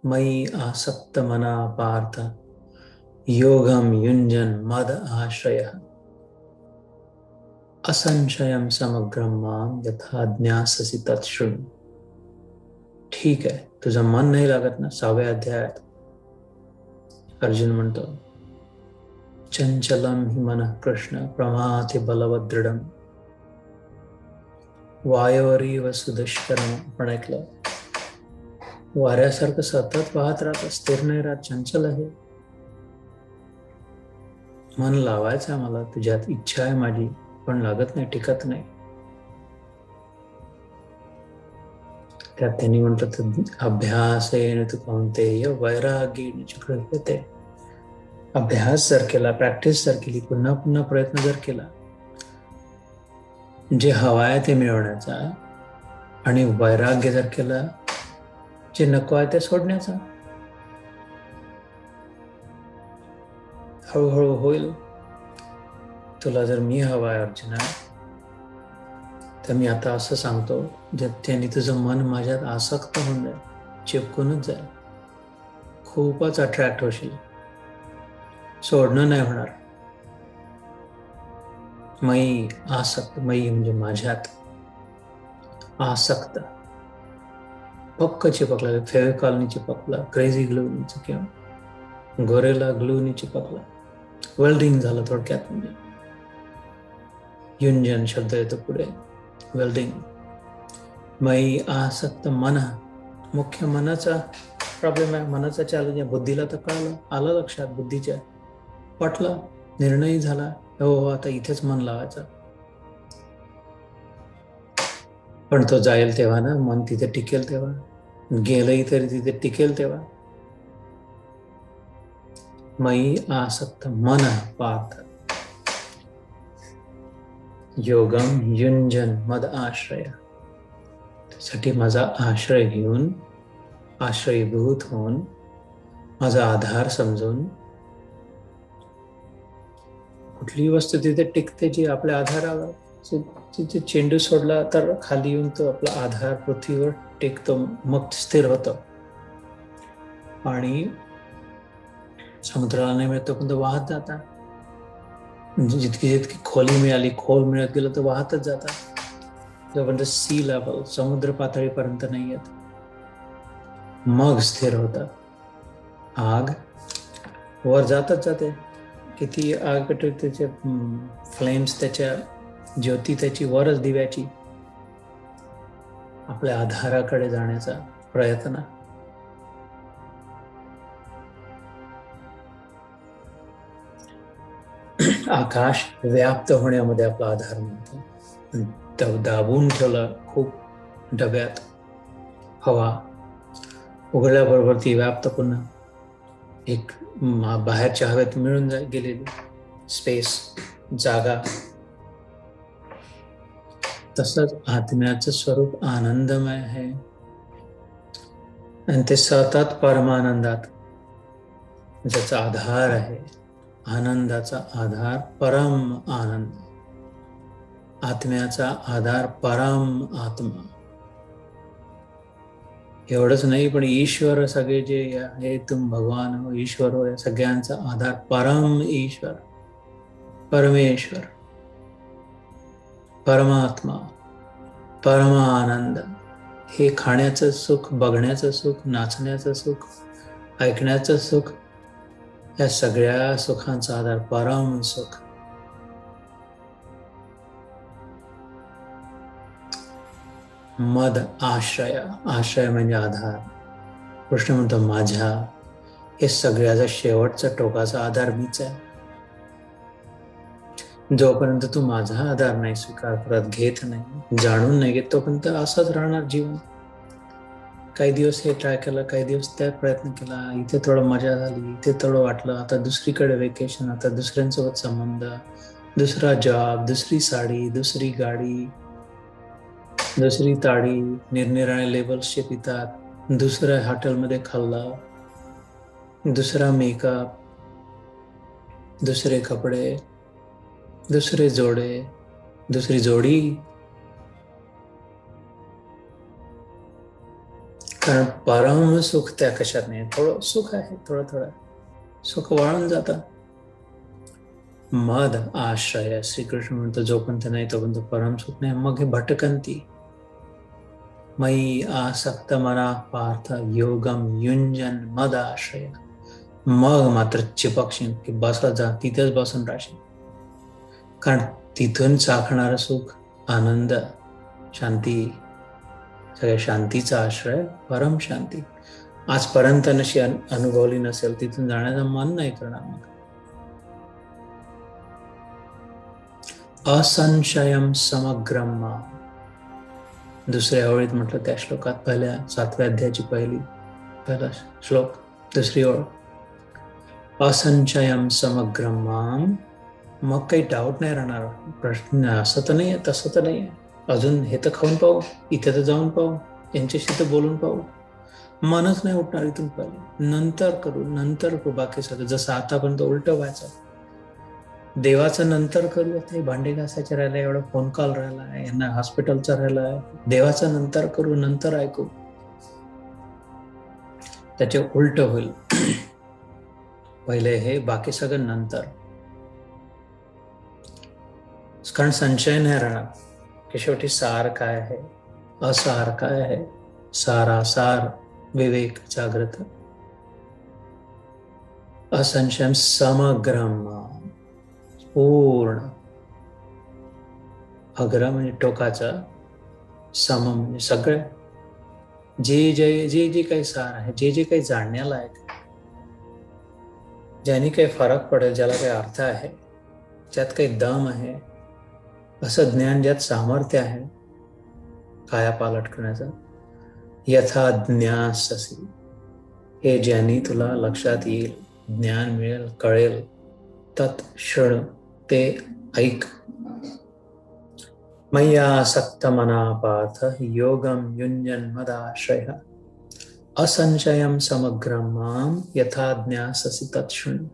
मयि आसक्त मना पार्थ योगम युंजन मद आश्रयः असंशयम समग्रम माम यथा ज्ञाससी तत्शृणु. ठीक आहे, तुझं मन नाही लागत ना? 6व्या अध्यायात अर्जुन म्हणतो, चंचलम हि मनः कृष्ण प्रमाथि बलवद दृढम वायोरीव सुदुष्करम. आपण ऐकलं, वाऱ्यासारखं सतत वाहत राहत, स्थिर नाही राहत, चंचल आहे. मन लावायचं आहे मला, तुझ्यात इच्छा आहे माझी, पण लागत नाही, टिकत नाही. त्यात त्यांनी म्हटलं, अभ्यासेन तु कौंतेय वैराग्येन च गृह्यते. अभ्यास जर केला, प्रॅक्टिस जर केली, पुन्हा पुन्हा प्रयत्न जर केला, जे हवं आहे ते मिळवण्याचा, आणि वैराग्य जर केलं, जे नको आहे ते सोडण्याचा, हळूहळू होईल. तुला जर मी हवा आहे अर्जुना, तर मी आता असं सांगतो, ज्याने तुझं मन माझ्यात आसक्त होऊन जाईल, चिपकूनच जाईल, खूपच अट्रॅक्ट होशील, सोडणं नाही होणार. मयी आसक्त, मयी म्हणजे माझ्यात आसक्त, पक्क चिपकला, फेविकॉलनी चिपकला, क्रेझी ग्लूनी किंवा गोरेला ग्लूनी चिपकला, वेल्डिंग झालं थोडक्यात. म्हणजे युंजन शब्द येतो पुढे, वेल्डिंग. मयी आसक्त मन, मुख्य मनाचा प्रॉब्लेम आहे, मनाचा चॅलेंज आहे. बुद्धीला तर कळलं, आलं लक्षात, बुद्धीच्या पटलं, निर्णय झाला, हो आता इथेच मन लावायचं. पण तो जाईल तेव्हा ना, मन तिथे टिकेल तेव्हा, गेलंही तरी तिथे टिकेल तेव्हा. मयी आसक्त मन पार्थ योगम युंजन मद आश्रय. त्यासाठी माझा आश्रय घेऊन, आश्रयभूत होऊन, माझा आधार समजून, कुठली वस्तू तिथे टिकते जी आपल्या आधारावर, तिथे चेंडू सोडला तर खाली येऊन तो आपला आधार पृथ्वीवर टेकतो, मग स्थिर होतो. आणि समुद्राला नाही मिळत तोपर्यंत वाहत जातात, जितकी जितकी खोली मिळाली, खोल मिळत गेलं तर वाहतच जातात, जोपर्यंत सी लेवल, समुद्र पातळीपर्यंत नाही येत, मग स्थिर होतात. आग वर जातच जाते, किती आग त्याचे फ्लेम्स, त्याच्या ज्योती त्याची वरच दिव्याची, आपल्या आधाराकडे जाण्याचा प्रयत्न. आकाश व्याप्त होण्यामध्ये आपला आधार मिळतो. दाबून ठेवलं खूप डब्यात हवा, उघडल्याबरोबर ती व्याप्त पुन्हा एक बाहेरच्या हवेत मिळून गेलेली स्पेस, जागा. तसंच आत्म्याचं स्वरूप आनंदमय आहे, आणि ते सतत परमानंदात, ज्याचा आधार आहे, आनंदाचा आधार परम आनंद, आत्म्याचा आधार परम आत्मा. एवढंच नाही, पण ईश्वर, सगळे जे आहे, तुम भगवान हो, ईश्वर हो, या सगळ्यांचा आधार परम ईश्वर, परमेश्वर, परमात्मा, परमानंद. हे खाण्याचं सुख, बघण्याचं सुख, नाचण्याचं सुख, ऐकण्याचं सुख, या सगळ्या सुखांचा आधार परम सुख. मद आश्रय, आश्रय म्हणजे आधार. कृष्ण म्हणतो, माझ्या हे सगळ्याचा शेवटचा टोकाचा आधार मीच आहे. जोपर्यंत तू माझा आधार नाही स्वीकार करत, घेत नाही, जाणून नाही घेत, तोपर्यंत असंच राहणार जीवन. काही दिवस हे ट्राय केलं, काही दिवस त्या प्रयत्न केला, इथे थोडं मजा झाली, इथे थोडं वाटलं, आता दुसरीकडे वेकेशन, आता दुसऱ्यांसोबत संबंध, दुसरा जॉब, दुसरी साडी, दुसरी गाडी, दुसरी ताडी, निरनिराळे लेबल्सचे पितात, दुसऱ्या हॉटेलमध्ये खाल्ला, दुसरा मेकअप, दुसरे कपडे, दुसरे जोडे, दुसरी जोडी. कारण परम सुख त्या कशात नाही. थोडं सुख आहे, थोडं सुख वाळून जातं. मद आश्रय, श्रीकृष्ण म्हणतो जोपर्यंत नाही तोपर्यंत परम सुख नाही. मग हे भटकंती. मयी आसक्त मना पार्थ योगम युंजन मद आश्रय. मग मात्र चिपकशील की बसत जा, तिथेच बसून राहशील. कारण तिथून चाखणारं सुख, आनंद, शांती, सगळ्या शांतीचा आश्रय परम शांती. आजपर्यंत नशी अनुभवली नसेल तिथून जाण्याचं मन नाही करणार. मग असंशयम समग्रम. दुसऱ्या ओळीत म्हटलं त्या श्लोकात, पहिल्या 7व्या अध्यायाची पहिला श्लोक, दुसरी ओळ. असंशयम समग्रम. मग काही डाऊट नाही राहणार. प्रश्न असं तर नाही आहे, तसं तर नाही आहे, अजून हे तर खाऊन पाहू, इथे तर जाऊन पाहू, यांच्याशी तर बोलून पाहू. मनच नाही उठणार इथून पहिले. नंतर करू बाकी सगळं. जसं आतापर्यंत उलट व्हायचं. देवाचं नंतर करू, आता भांडे घासायचे राहिलं, एवढा फोन कॉल राहिला आहे, यांना हॉस्पिटलचा राहिला आहे. देवाचं नंतर करू, नंतर ऐकू. त्याचे उलट होईल. पहिले हे, बाकी सगळं नंतर. कारण संशय नाही राहणार की शेवटी सार काय आहे, असार काय आहे. सारासार विवेक जागृत. असंशयम समग्रम, पूर्ण. अग्र म्हणजे टोकाचा, सम म्हणजे सगळे. जे काही सार आहे, जे काही जाणण्यालायक, ज्याने काही फरक पडेल, ज्याला काही अर्थ आहे, ज्यात काही दम आहे, असं ज्ञान ज्यात सामर्थ्य आहे कायापालट करण्याचं. यथा ज्ञास्यसि, हे ज्याने तुला लक्षात येईल, ज्ञान मिळेल, कळेल. तत् शृणु, ते ऐक. मय्यासक्त मना पार्थ योगम युञ्जन् मदाश्रयः असंशयं समग्रं मां यथा ज्ञास्यसि तत् शृणु.